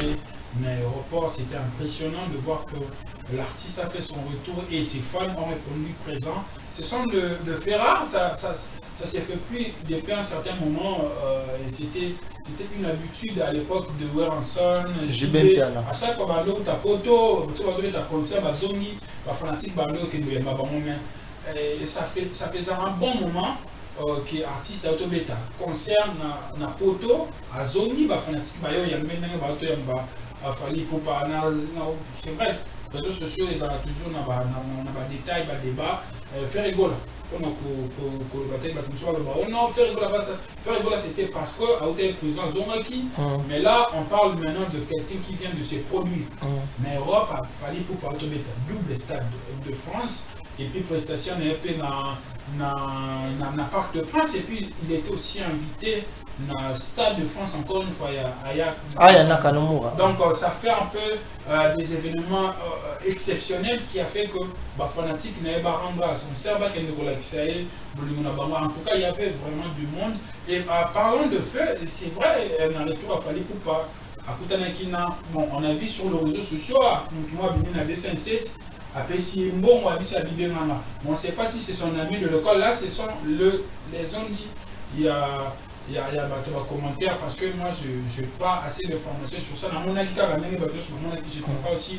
inauguré l'aéroport. C'était impressionnant de voir que l'artiste a fait son retour et ses fans ont répondu présent. Ce sont de faits rares, ça s'est fait plus depuis un certain moment. Et c'était une habitude à l'époque de Werenson, JB. À chaque fois, Bando, tu as Poto, tu as concert, Bazomi, fanatique Bando, qui est et ça faisait un bon moment. Qui est artiste autobeta concert na poto azongi ba fanatique ba yo ya menanga ba to ya ba afali pour pas c'est vrai les réseaux sociaux ils ont toujours na ba détail ba débat faire rigoler on a ko bataille ba tout le non faire rigoler c'était parce que à hôtel prison zonaki mais là on parle maintenant de quelqu'un qui vient de se produire mais Europe a fallu pour pas autobeta double stade de France et puis prestation na Parc de Prince et puis il était aussi invité dans le Stade de France encore une fois donc ça fait un peu des événements exceptionnels qui a fait que les fanatiques n'avaient pas rendu à son cerveau en tout cas il y avait vraiment du monde et parlant de feu c'est vrai dans le tour il fallait pas bon, on a vu sur les réseaux sociaux moi je suis dessin 7 après, si bon, on ne sait pas si c'est son ami de l'école. Là, ce sont les gens qui. Il y a des commentaires parce que moi, je n'ai pas assez d'informations sur ça. Dans mon avis, je n'étais pas aussi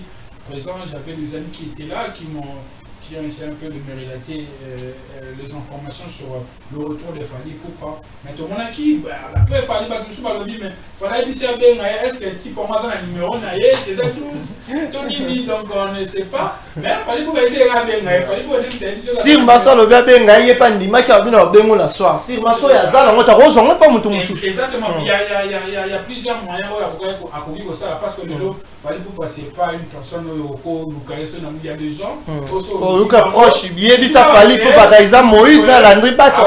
présent. J'avais des amis qui étaient là, qui ont essayé un peu de me relater les informations sur le retour de Fally Ipupa. Mais tout le monde a qui, après Fally Ipupa, mais Fally Ipupa, est-ce que tu peux avoir un numéro, donc on ne sait pas. Mais Fally Ipupa, c'est si Mbasso le bébé, il n'y a pas de qui a bien la soir. Si Mbasso est à Zala, on t'a rejoint, on pas mon tour. Exactement, il y a plusieurs moyens à courir ça parce que Fally Ipupa, ce n'est pas une personne il y a des gens. Luka proche bien ça Fally Ipupa par exemple Moïse Landry Batch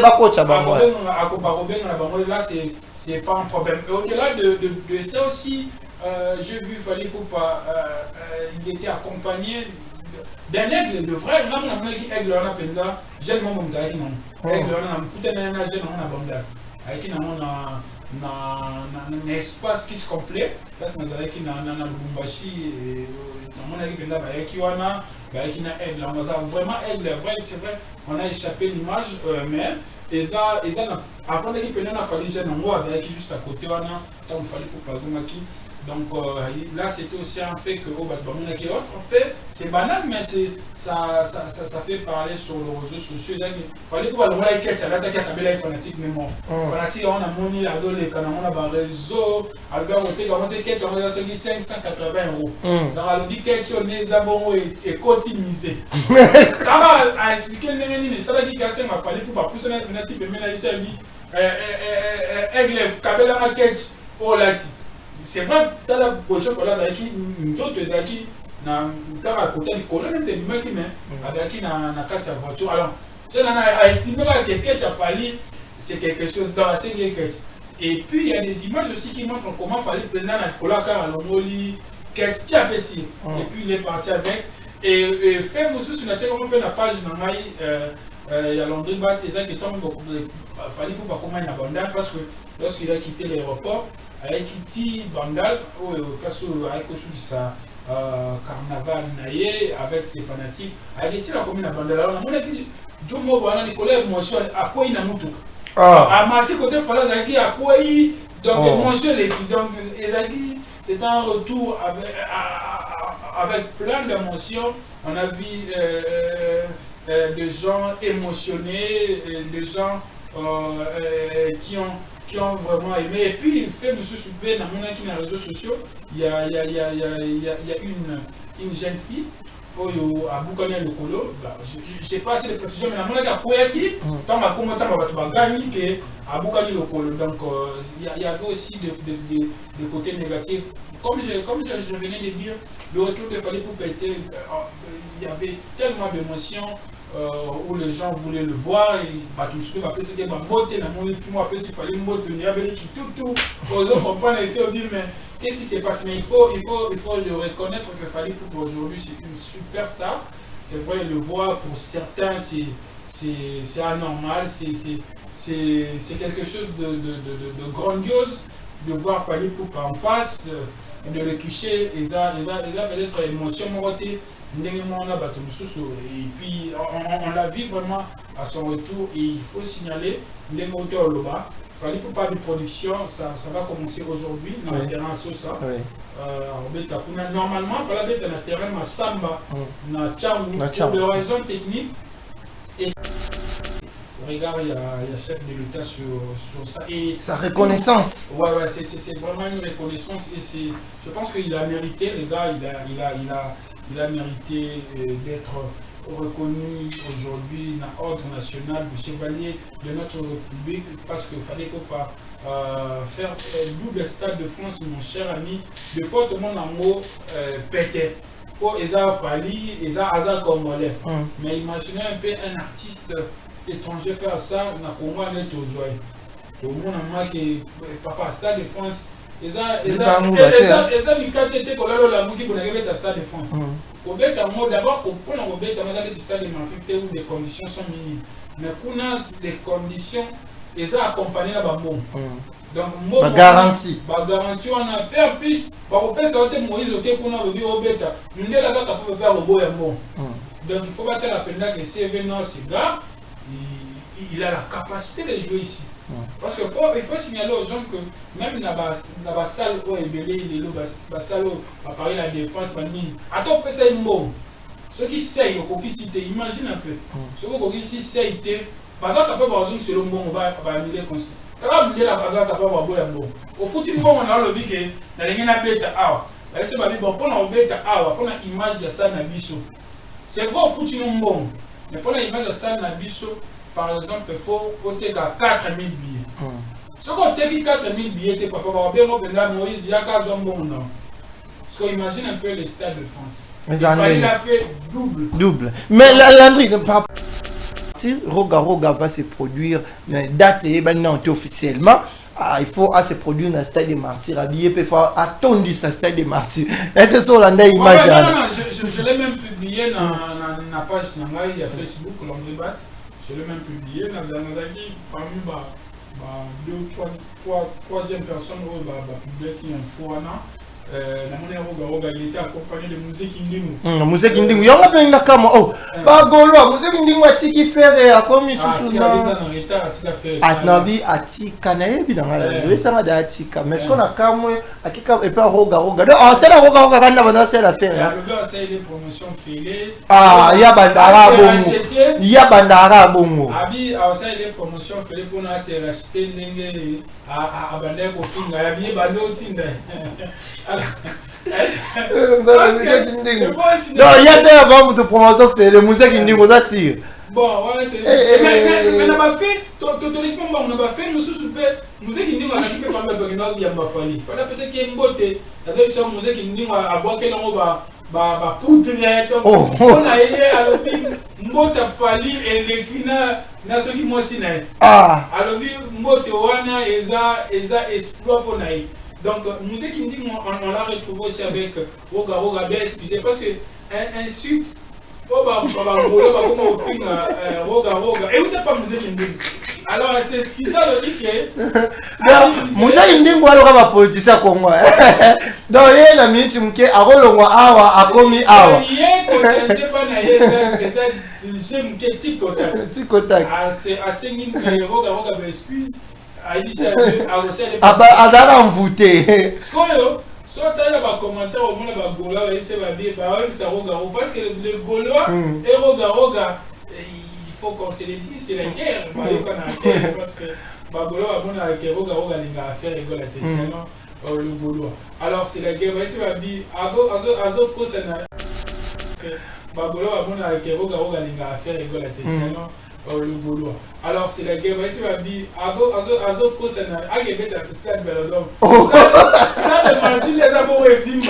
ba coach là c'est pas un problème et au-delà de ça aussi j'ai vu Fally Ipupa il était accompagné d'un aigle de vrai on a qui aigle on a penza jeune mon aigle on a putain un jeune on a banda avec un espace qui est complet parce que nous avons qui na Lubumbashi on a qui wana qui na aigle on a vraiment aigle vrai c'est vrai on a échappé l'image mais avant de qui na Fally jeune on voit avec juste à côté wana tant Fally Ipupa qui donc là c'était aussi un fait que en fait c'est banal mais ça fait parler sur les réseaux sociaux il fallait pouvoir le voir avec ça l'attaque à Kabila fanatique mais bon fanatique on a moni la zone les canaux on a un réseau Albert Roté quand on était quête on a sorti 580 € dans le dit quelque on est abonné et cotimisé comment à expliquer le même ça dit que c'est ma fallait pour pousser notre natif mais là ici aigle Kabila market oh là c'est vrai dans la position là qui nous autres qui na à côté du colonne de mec mais avec na carte voiture alors je n'ai estimé que quelqu'un a fallu c'est quelque chose dans la série et puis il y a des images aussi qui montrent comment fallait prendre la cola car on oli qu'est-ce qui a passé et puis il est parti avec et fait aussi sur la page dans il y a Landry Bat et ça qui tombe fallait pour comment il abandonne parce que lorsqu'il a quitté l'aéroport avec quitté Bandal parce que avec ça carnaval naïe avec ses fanatiques avec la commune à Bandal alors on a dit Jomo Bwana Nicolas émotion à quoi il a mutu à Marty côté fallait avec à quoi donc émotion les donc c'est un retour avec plein d'émotions on a vu des gens émotionnés des gens qui ont vraiment aimé et puis il fait monsieur Soubé dans les réseaux sociaux il y a une jeune fille à Boukane le Colo je ne sais pas si les précisions mais dans mon cas qui tant à comment gagné que à Boukane le Colo donc il y avait aussi des côtés négatifs comme je venais de dire le retour de Fally Ipupa était il y avait tellement d'émotions où les gens voulaient le voir et tout ce que après c'était ma beauté dans mon film après s'il fallait une beauté il y avait qui tout aux autres comprendre était au dire mais qu'est-ce qui s'est passé mais il faut le reconnaître que Fally Ipupa aujourd'hui c'est une superstar c'est vrai le voir pour certains c'est anormal c'est quelque chose de grandiose de voir Fally Ipupa en face de le toucher, ils ont peut-être émotion, et puis on l'a vu vraiment à son retour, et il faut signaler les moteurs là-bas. Il fallait pas de production, ça va commencer aujourd'hui dans le terrain Sosa. Normalement, il fallait être dans le terrain Massamba, dans Tchangou, pour des raisons techniques. Et regarde, il y a chef de l'État sur ça. Et sa reconnaissance. Ouais, c'est vraiment une reconnaissance. Et je pense qu'il a mérité, le gars, il a mérité d'être reconnu aujourd'hui dans l'ordre national de chevalier de notre République, parce qu'il fallait pas faire double stade de France, mon cher ami. Des fois, tout le monde en mot pété. Pour Eza Fali, Eza Congolais. Mais imaginez un peu un artiste étranger faire ça, na Congo net aux oeils. Tout le monde a marqué papa stade de France. Eza mikate te kolalo la muki pour n'arriver à stade de France. D'abord pour la robeta on a des stades de Martinique où les conditions sont minimes. Mais pour nous les conditions Eza accompagné la bambon. Donc ma garantie. Ba garantie on a peur plus ba opesa ote Moïse ote kuna lobi obeta. Ndela ka kapapa ba robo ya bon. Donc il faut pas que la peine que CV non ce gars il a la capacité de jouer ici. Parce qu'il faut signaler aux gens que même dans la salle où il est la salle où apparaît la défense, attends, c'est un bon. Ceux qui essayent, imagine un peu. Ceux qui essayent, par exemple, après, par exemple, selon bon, on va annuler comme ça. Quand on a la base, on va voir un bon. Au foot, on a le bic, dans les gens qui ont c'est pas bon, pour la image de ça, c'est vrai, au foot, on bon. Mais pour l'image de ça, par exemple, il faut voter à 4 000 billets. Si on vote 4 000 billets, papa va bien Moïse, il y a 15 ans. Parce qu'on imagine un peu les stades de France. Il a fait double. Mais Landry, Roga va se produire, date est officiellement. Il faut se produire dans le stade des Martyrs, habillé, il faut attendre ce stade des Martyrs. Et sur la image. Non, je l'ai même publié dans la page Facebook, l'homme débat. Je l'ai même publié parmi deux, troisième personne qui publié qui info. Il était accompagné de musique indienne. Musique indienne. Il y a un peu de kama. Oh, pas golo. Musique indienne a tiki faire a comme sous Atnabi a tika na yebi dans la. Oui, ça a tika. Mais ce qu'on a kama, akika et pas roga. Ah, c'est la roga quand on a c'est la faire. Le gars c'est des promotions fêlées. Ah, il y a bandara bongo. Il y a bandara bongo. Abi, c'est des promotions fêlées pour nous c'est racheter n'engé à bandera au film. Abi, bandera au tinda. Non, il y a des avant de promotion fait le musique indienne aussi. Bon, ouais, mais on a fait, théoriquement, on a fait, nous super, musique indienne, on a dit que quand même, il y a pas fallu. Il fallait penser qu'il y a une beauté. Avec ça, musique indienne, à boire qu'elle en va poudre, on a aidé à l'opinion, mbote fallu et les clients, n'a ce qui m'a signé. Alors, mbote wana, eza exploit pour naï. Donc, musique indienne, on l'a retrouvé aussi avec Roga, bien excusez, parce que un suite, Roga. Et vous n'avez pas musique indienne. Alors, c'est ce qu'ils ont dit que. Musique indienne, moi, alors, va politicien comme moi. Donc, il y a la minute qui est à Rolongo Awa, à Komi Awa. Il y a un conseiller pas tic-tac. C'est assez Roga, excuse. Adara envoûté. Soit tu as des commentaires au monde de Gola, parce que les Gaulois et Roga, il faut qu'on se le dise, c'est la guerre. Parce que Bagola va avec Roga, il va faire égal à tes sinon le Gaulois. Alors c'est la guerre. Ici, va dire, Azo Kosana. Bagola va avec Roga, il va faire égal à tes sinon. Le Gaulois. Alors c'est la guerre. Ici va dire Azo Kosana. Agébet à stade Belodom. Ça de partir les amours et films.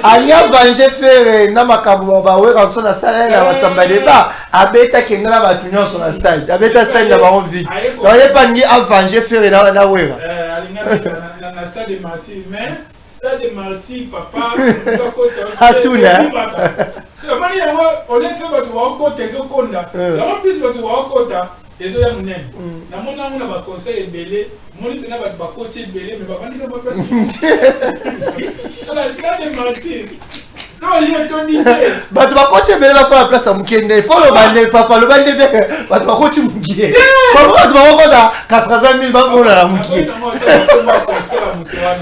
Alia Banje faire na makambo ba we quand na sala na basamba débat abeta kenga ba tunyo sur la stade abeta stade na ba vide donc il pas ni Banje faire na we alinga na stade de Martyrs mais stade de Martyrs papa atuna so on est fait votre côté, ils ont conda. La plus votre côté, et deux yamounen. La mona va conseil belé, mon n'a pas côté belé, mais va venir dans ma personne. La stade est martyr. Ça va lire ton idée. Bah tu vas continuer belé va faire la place à Mukende. Il faut le bander, papa, le bander bien. Bah tu vas continuer Mukende. Pourquoi tu vas encore à 80 000 balles pour la Mukende?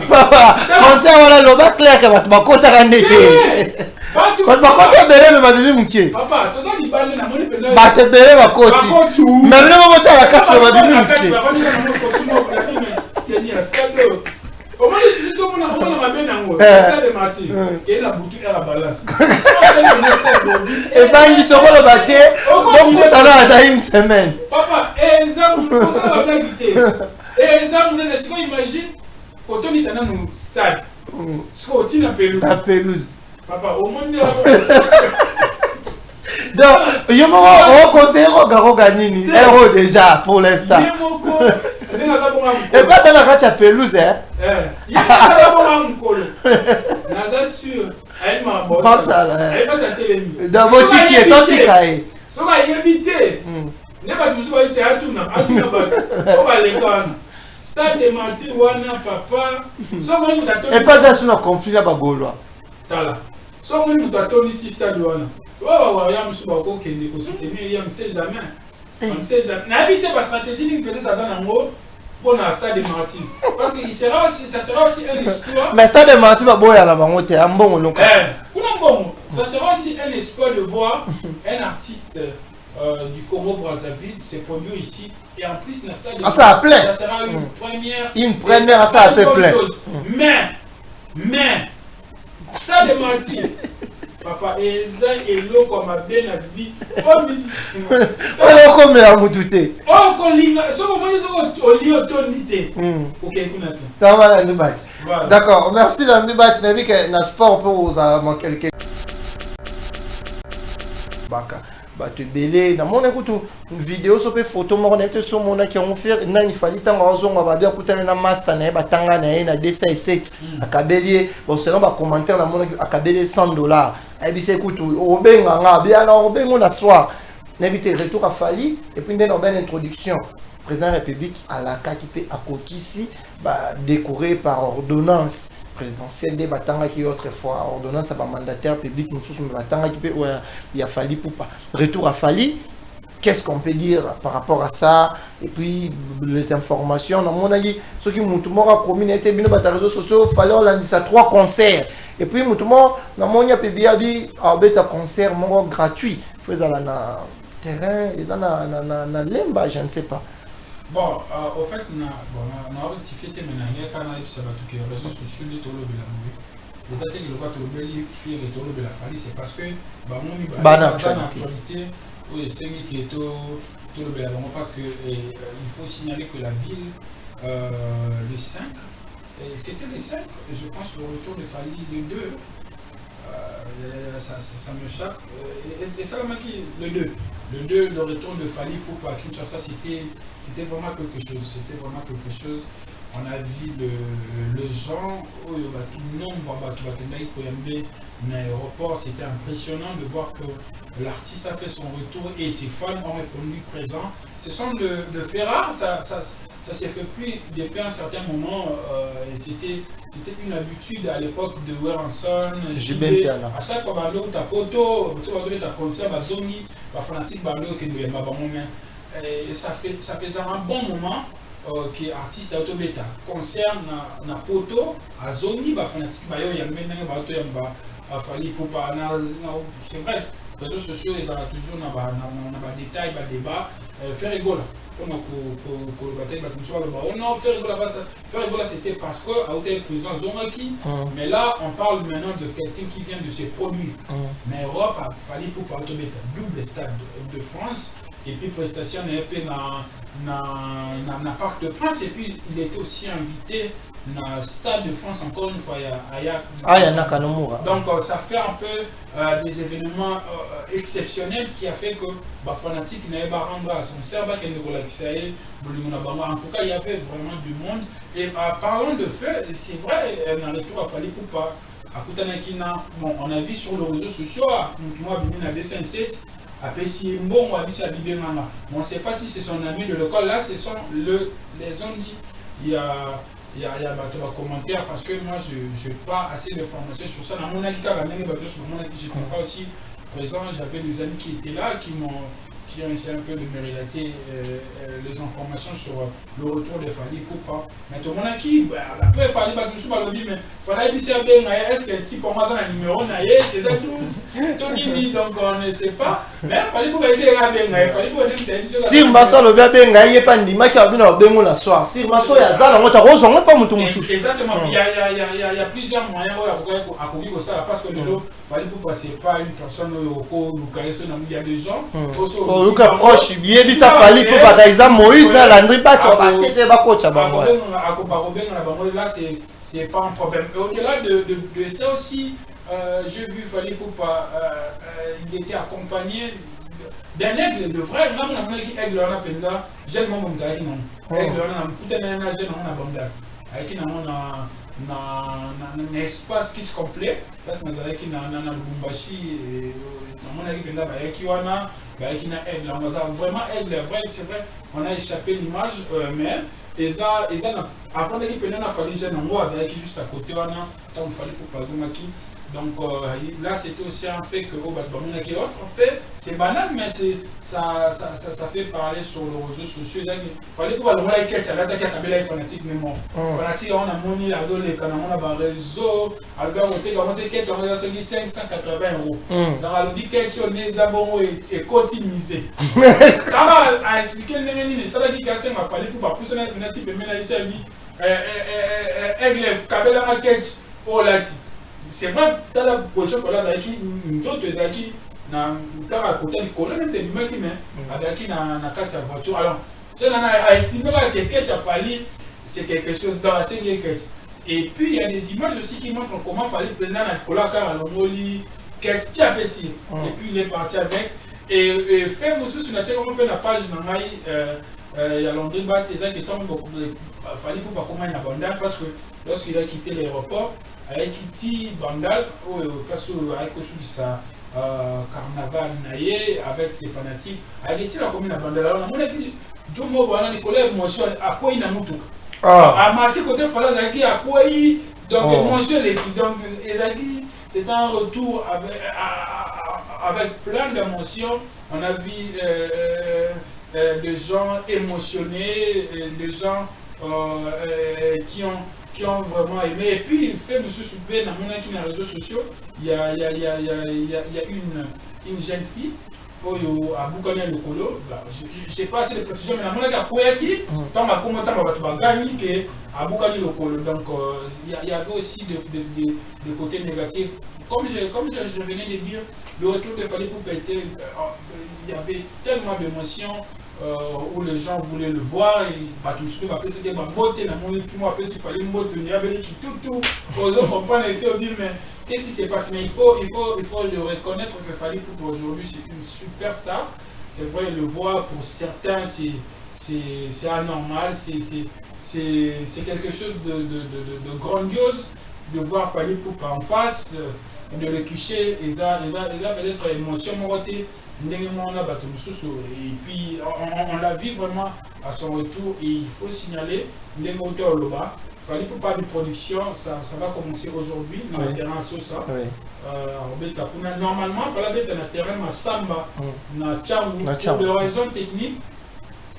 Papa, concert voilà le bac clair que tu vas continuer à néter. Parce que quand belé me m'a dit Mukende. Papa, tu dois lui bander la monnaie belé. Bah tu belé va continuer. Mais le moment où la carte me m'a dit Mukende. Seigneur, scandale. Au moins, je suis dit, on a bien un ça de Marty, qui est la boutique à la balance. Et ben, ils seront le batté, donc ça va dans une semaine. Papa, exemple, pour ça, la blague était. Exemple, est-ce qu'on imagine, quand on est dans un stade, ce qu'on tient la pelouse. La pelouse. Papa, au moins, donc, il y a un conseil au Ganini, héros déjà pour l'instant. Et pas dans la carte à pelouse, hein? Il y a un colo. Naza sûr. Elle m'a bossé. Elle passe à télé. Dans votre qui est toxique. Ce qu'on a évité. N'est pas tout ça, c'est à tout. On va les gagner. Stade de Marty, Wana, papa. Et pas ça sur un conflit là-bas, Gaulois. Tala. Soit on nous attend ici, stade Wana. Oh, il y a un monsieur qui est soutenir, il ne sait jamais. On ne sait jamais. N'habitez pas stratégie, peut-être dans un mot. Pour un stade de Marty. Parce que ça sera aussi une histoire. Mais stade de Marty va boire à la marotte, un bon nom. Ça sera aussi un espoir de voir un artiste du Congo-Brazzaville se produire ici. Et en plus, le stade de Marty, ça sera une première. Une première, ça a peu plein. Mais, stade de Marty. Papa, et ça est l'eau comme a bien la vie. Oh, musicien. Oh, comme la moutouté. Oh, comme l'ingénieur. Ce moment, ils ont lié autorité. Ok, d'accord, merci Landubat. Tu n'as vu que dans le sport, on peut quelqu'un. Baka. Bah, tu belé. Dans mon écoute, une vidéo sur les photos, on était sur mon qui ont fait. Il fallait tant on va bien écouter un master, un tanga, un dessin et 7. À Kabelier. Bon, sinon, on va commenter dans mon à Kabelier $100. Et puis, écoute, au Benga, bien alors, au Benga, on a soir. N'habitez retour à Fali. Et puis, on a une introduction. Président de la République à la CAQP à Kokisi, décoré par ordonnance présidentielle des Batanga qui autrefois ordonnance à mandataire public, nous sommes Batanga qui peut il a fallu pour pas. Retour à Fali. Qu'est-ce qu'on peut dire par rapport à ça? Et puis les informations, dans mon avis, ceux qui m'ont tout la communauté, bien les réseaux sociaux, il fallait lancer 3 concerts. Et puis dans mon avis, un concert gratuit. Il faut aller dans terrain, dans l'emba, je ne sais pas. Bon, au fait, on a rectifié tes ménages quand on a eu ça, les réseaux sociaux de Tolo de la Mouille. Les attaques de Tolo de la Fali, c'est parce que mon actualité. Oui, c'est qui est tout le bien parce que il faut signaler que la ville, le 5, c'était le 5, je pense le retour de Fali le 2, ça me choque. Et ça le 2. Le 2, le retour de Fali pour Kinshasa, c'était vraiment quelque chose. On a vu le genre, tout le nombre qui dans l'aéroport, c'était impressionnant de voir que l'artiste a fait son retour et ses fans ont répondu présent. Ce sont de faits rares, ça s'est fait plus depuis un certain moment. C'était une habitude à l'époque de Weranson, JB. À chaque fois, tu as photo, tu as concert, tu as fanatique, ça faisait un bon moment. Qui est artiste à Autobeta concerne na poto à Zoni fanatique bayo ya menanga bato ya ba fali pour pas c'est vrai les réseaux sociaux ils ont toujours na détails ba débat faire rigoler on a faire rigoler c'était parce que à hôtel prison Zonaki mais là on parle maintenant de quelqu'un qui vient de se produire mais Europe a fallu pour pas Autobeta double stade de France et puis prestation na Parc de Prince et puis il était aussi invité dans Stade de France encore une fois donc ça fait un peu des événements exceptionnels qui a fait que fanatique n'avait pas rendu à son cerveau en tout cas il y avait vraiment du monde et parlant de fait c'est vrai dans le tour il fallait pour pas bon, on a vu sur les réseaux sociaux, moi, à dessin 7, après si bon, on ne sait pas si c'est son ami de l'école. Là, ce sont les gens qui. Il y a des commentaires parce que moi, je n'ai pas assez d'informations sur ça. Dans mon avis, je comprends pas aussi présent, j'avais des amis qui étaient là, qui ont essayé un peu de me relater les informations sur le retour de Fally Ipupa. Mais tout le monde a qui, après Fally Ipupa, mais Fally Ipupa, est-ce que type pour moi dans le numéro, donc on ne sait pas. Mais Fally Ipupa essayer de Fally Ipupa si Mbasso le bien benga il pas ndima qui a bien bengo la soir si Mbasso ya zala ngota rozo pas mutu mususu. Exactement, il y a plusieurs moyens à courir ça parce que le Fally Ipupa c'est pas une personne il y a des gens Luka proche yebi ça Fally Ipupa par exemple Moïse na Landry pas tu va coach à bango. Là c'est pas un problème. Et au-delà de ça aussi, j'ai vu Fally Ipupa, il était accompagné d'un aigle de vrai. Là, on a qui aigle on a pendant jeune moment d'ailleurs non. Aigle on a tout un jeune on a banda. Avec qui on a un espace qui est complet parce que nous avons qui na Lubumbashi on a qui pendant avec qui on a aigle on a vraiment aigle vrai c'est vrai on a échappé l'image mais et ça après qu'il pendant a fallu jeune on a qui juste à côté on a tant Fally Ipupa Zumaki. Donc là c'était aussi un fait que en fait c'est banal mais ça fait parler sur les réseaux sociaux. Il fallait pouvoir le voir avec quelqu'un fanatique mais bon fanatique on a moni la zone les canaux on a réseau alors on a quelqu'un on a 580 €. Dans le dit quelque chose les abonnés et continuer. Quand a expliqué le ça dit que m'a fallu pour pousser un type mais là ici aigle kabela market oh là c'est vrai dans la position que là qui nous autres qui na à côté du colonne de l'humain qui met avec na carte de voiture alors c'est là a estimé que quelque a fallu c'est quelque chose dans la série et puis il y a des images aussi qui montrent comment fallait prendre la cola car le moli quelque tu apprécies et puis il est parti avec et fait aussi sur la page dans il y a Landry Bat et ça qui tombe fallait pas comment il abandonne parce que lorsqu'il a quitté l'aéroport avec quitté Bandal parce que avec ça carnaval naïe avec ses fanatiques avec été la commune à Bandal alors on a dit Jomo wana Nicolas émotion à quoi il n'a mutu à Marty côté fallait d'ailleurs à quoi il donc émotion les donc c'est un retour avec plein d'émotions on a vu des gens émotionnés des gens qui ont vraiment aimé. Et puis, il fait M. Soupé, dans les réseaux sociaux, il y a une jeune fille, à Boukane le Colo, je ne sais pas si c'est précision, mais dans mon cas, qui tant à gagner à Boukane le Colo. Donc, il y avait aussi des côtés négatifs. Comme je venais de dire, le retour de Fally Ipupa était. Il y avait tellement d'émotions. Où les gens voulaient le voir et tout ce que après c'était ma beauté dans mon film après s'il fallait une beauté il y avait qui tout aux autres comprendre était au dit mais qu'est-ce qui s'est passé mais il faut le reconnaître que Fally Ipupa aujourd'hui c'est une superstar c'est vrai le voir pour certains c'est anormal c'est quelque chose de grandiose de voir Fally Ipupa en face de le toucher et ça peut-être émotion morotée. Et puis on l'a vu vraiment à son retour et il faut signaler les moteurs là-bas. Fally Ipupa de production, ça va commencer aujourd'hui dans le terrain Sosa. Normalement, il fallait être dans le terrain Massamba, dans Tchangou, pour des raisons techniques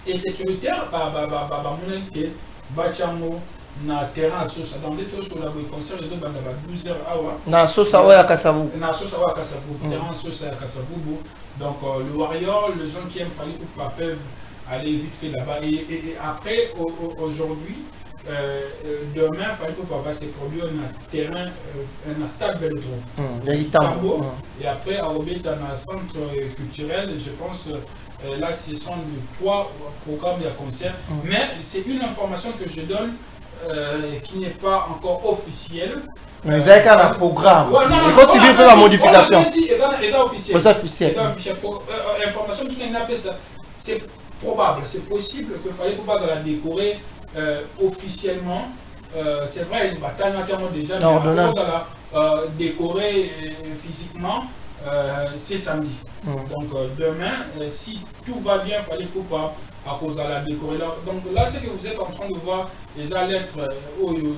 et sécuritaires, Bachango, na terrain Sosa dans les tours sur la concert de 12h na Sosa wa Kasavu terrain Sosa à Kasavu donc le Warrior les gens qui aiment Fally Ipupa peuvent aller vite fait là-bas et après aujourd'hui demain Fally Ipupa va se produire un terrain un stade Belledro et après à Robert dans un centre culturel je pense là ce sont les 3 programmes de concert mais c'est une information que je donne qui n'est pas encore officiel. Mais il y a un programme. Et quand tu veux la modification, c'est officiel. Information c'est probable, c'est possible que Fally Ipupa va la décorer officiellement c'est vrai, une bataille déjà, décoré physiquement, c'est samedi. Donc demain, si tout va bien, il fallait pas à cause de la décorer. Donc là, c'est que vous êtes en train de voir les lettres il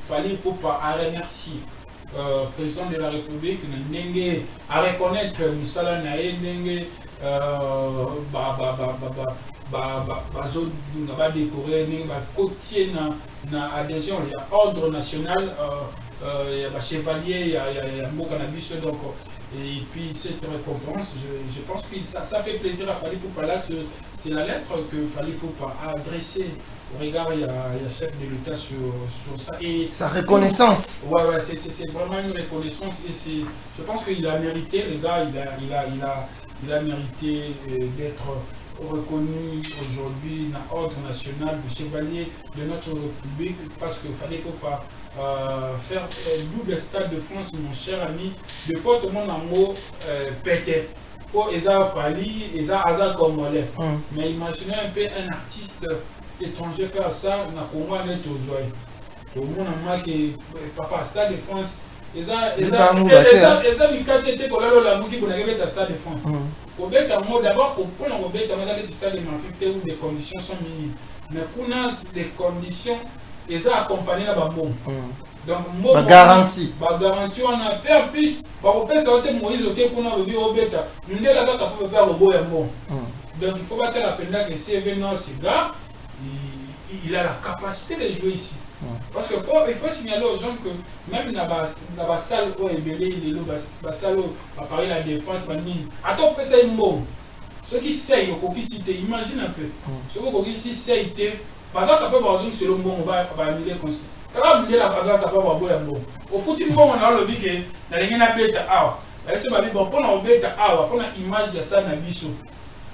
fallait pas à remercier président de la République à reconnaître Moussala Naé décorer côtier na adhésion il y a ordre national il y a chevalier il y a mot cannabis donc et puis cette récompense je pense que ça fait plaisir à Fally Ipupa là c'est la lettre que Fally Ipupa a adressée au regard il y a chef de l'État sur ça et sa reconnaissance ouais c'est vraiment une reconnaissance et c'est je pense qu'il a mérité le gars il a mérité d'être reconnu aujourd'hui dans l'ordre national du chevalier de notre République parce qu'il fallait pas faire double stade de France, mon cher ami. Des fois, tout le monde a un mot pété. Pour Eza Fally, Eza Congolais. Mais imaginez un peu un artiste étranger faire ça, on a Congo à l'être aux oeils. Tout le monde a marqué Papa Stade de France. Eza Mikate ko lalo la muki kuna kebeta Stade de France. Au bête en mot d'abord pour le bête en mode de Stade de Martinique où les conditions sont minimes. Mais kuna des conditions Eza accompagné na bambo. Donc ba garantie on a fait plus ba opesa ote Moïse ote kuna lobi obeta. Ndela kaka pour faire robo ya mo. Donc il faut pas que la peine que CV non ce gars il a la capacité de jouer ici. Parce qu'il faut signaler aux gens que même dans la salle où il est la salle où apparaît la défense, attends, on peut ça une bombe. Ceux qui savent, imagine un peu. Ceux qui savent, par exemple, après, par exemple, c'est le bon, on va annuler comme ça. Quand on a la phase, on va bon. Au foot, on a le but que dans les gens bêta ah. C'est pas bon pour la bêta ah, pour la image de ça na biso.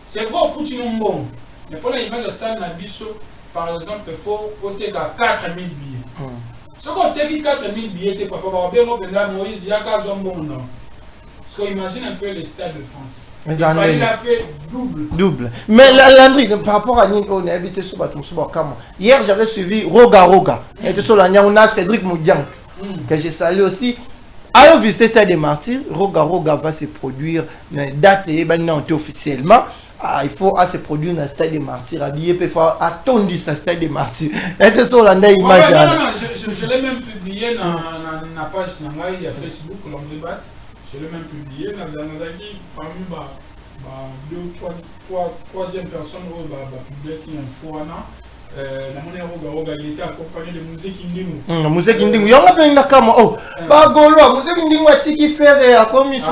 C'est vrai au foot, on bon. Mais pour la image de ça na biso. Par exemple, il faut ôter 4 000 billets. Ce qu'on dit 4 000 billets, papa, Moïse, il y a 15 ans. Parce qu'on imagine un peu les stades de France. Il a fait double. Mais Landry, par rapport à Nico, on a habité sur Batum Soubakama. Hier, j'avais suivi Roga. Et tout ça, on a Cédric Moudian, que j'ai salué aussi. Alors, visiter le Stade des Martyrs, Roga va se produire, mais date et officiellement. Il faut se produire dans le Stade des Martyrs, habillé, il faut attendre le Stade des Martyrs. Et tout ça, on a une image. Non, je l'ai même publié dans la page il y a Facebook, l'homme débat. Je l'ai même publié dans parmi troisième personne qui est un faux il était accompagné de musique indingo. Musique indingo. Il y a un nakama. Oh, pas golo. Musique indingo atiki faire a commis sous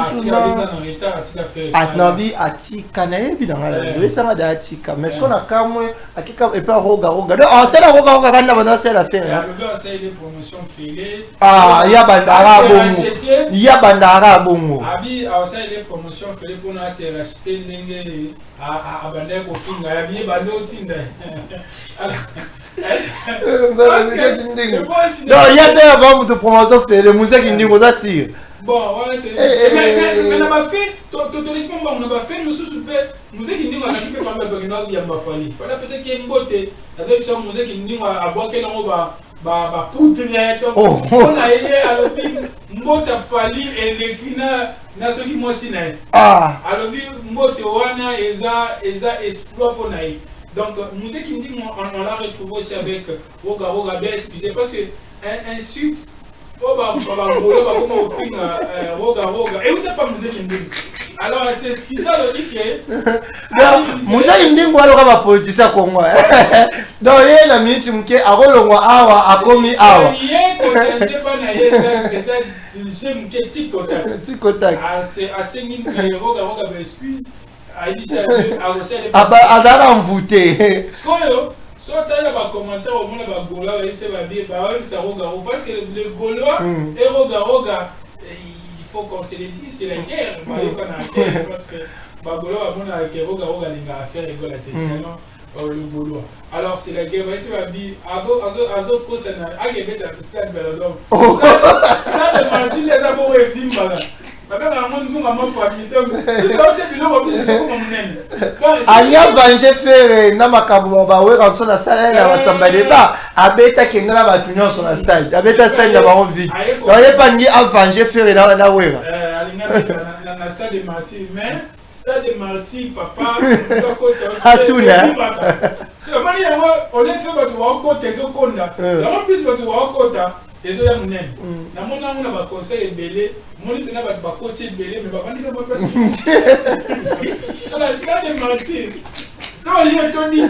Atnabi atika na yebi dans la. Oui, ça va atika. Mais ce qu'on a kamwe akika et pas roga. Ah, c'est la roga quand on a c'est la faire. Le gars c'est des promotions fêlées. Ah, il y a bandara bongo. Il y a bandara bongo. Abi, c'est des promotions fêlées pour nous c'est racheter ndenge à bandera ko finga ya bi bando tinda. Non, il y a ça avant de promotion fait les musiques indingo ça si. Bon, mais on a fait théoriquement on a fait nous super musique indingo on a qui peut parler de Ronald Yambafali. Fallait penser qu'il y a une beauté avec sa musique indingo à boire que on va poudre on a été à l'opinion mbota Fali et les kina na ceux qui moi sinaï. Alors mbote wana eza exploit pour naï. Donc, musique indingo, on l'a retrouvé aussi avec Roga, bien excusez, parce que insulte, Roga, et vous n'avez pas musique indingo. Alors, c'est excusez le dit que. Musique indingo, alors, on va politicien comme moi. Donc, il y a la minute qui est à Rolongo, à Komi, à. Il y a conscientisé par Naïe, Tic-tac. C'est assez nimble, Roga, excuse. Adara envoûté. Soit tu as un commentaire au monde de Gola et c'est bien, parce que les Gaulois et Roga, il faut qu'on se le dise, c'est la guerre. Parce que Bagola a Roga a fait le Gaulois. Alors c'est la guerre, c'est bien, Azo ça de Martin les amours et films. alia venger faire na makambo bawe quand on a ça na basamba débat abeta kenga na batu nyonso na stade abeta stade na ba vide oye pas ngi venger faire na wera na stade de Martyr mais stade de Martyr papa atuna c'est mani yango on est fait batu wa kota ezokonda yango plus batu wa kota ezo ya munene na mona mona ba conseil ebele moni pena batu ba kota ebele mais ba vandi ba place la stade de Martyr ça on lui toni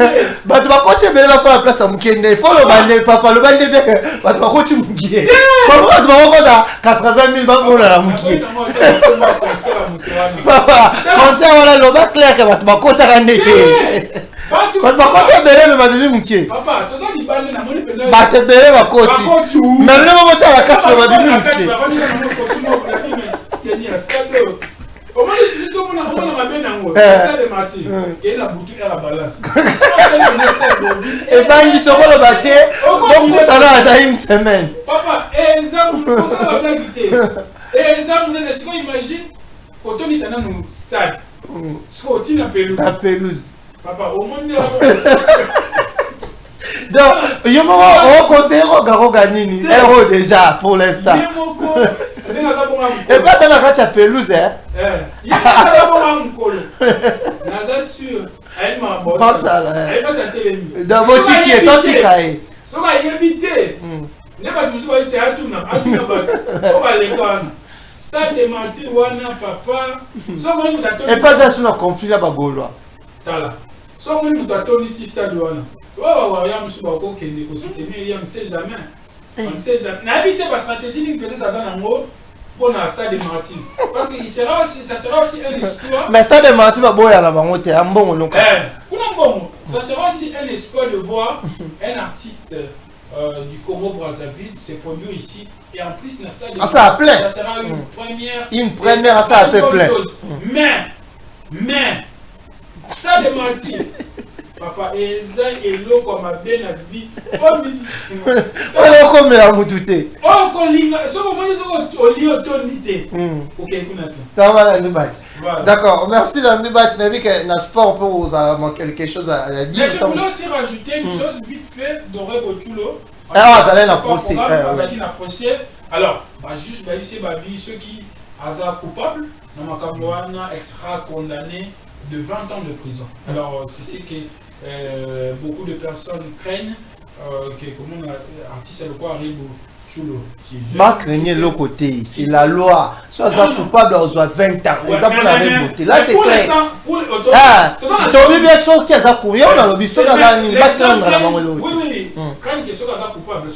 batu ba kota ebele ba fa place mukende follow bande papa lo bande be batu ba kota mukie papa batu ba kota 80,000 ba bola la mukie papa conseil wala lo ba clair que batu ba kota kandeke batu ba kota ebele me babibi mukie papa toza libande na moni pena batu ebele ba koti mais le moment la carte ba babibi mukie Seigneur stade au moins si tu on a mabé nango ça de Martyr qui est la boutique à la balance et bangi sokolo baté donc ça là dans une semaine papa exemple pour ça la blague et exemple ne laisse pas imagine quand on est dans le stade soit tu na pelouse papa au moins donc yo mo o conseiller ko ganini héros déjà pour l'instant et pas dans la carte pelouse hein il y a pas bon mukolo naza sûr elle m'a bossé pas ça là elle pas sa télé dans boutique est toi tu caille so va éviter ne pas tout ça c'est atuna ba on va les voir stade de Martyr wana papa so moi nous t'attend et pas ça sur un conflit là ba gaulois tala so moi nous t'attend ici stade wana ouais ya musu ba ko kende ko soutenir ya on sait jamais na habité pas stratégie peut-être dans nango pour la stade de Martyr parce que ça sera aussi une histoire mais stade de Martyr va boya la bango te ambongo lonka ça sera aussi un espoir de voir un artiste du Congo Brazzaville se produire ici et en plus le stade de ça sera une première ça a peu plein mais stade de Martyr papa eza eloko mabe na vie o musicien o ko me amutute o ko linga so ko moni so ko li otonité OK kuna ça va la nubat d'accord merci la nubat na vie que na sport pour quelque chose à dire mais je voulais aussi rajouter une chose vite fait d'Oré Bochulo ça allait na procès alors juge ici babi ceux qui hasard coupable na makambo wana sera condamné de 20 ans de prison alors c'est que beaucoup de personnes craignent que comme artiste le quoi arrive Chulo qui pas craigner le côté c'est la loi soit coupable on doit 20 ans on va la remonter là c'est clair tu bien sûr qu'il y a ça courir on a le biso dans la ligne pas prendre la main oui craignent que soit coupable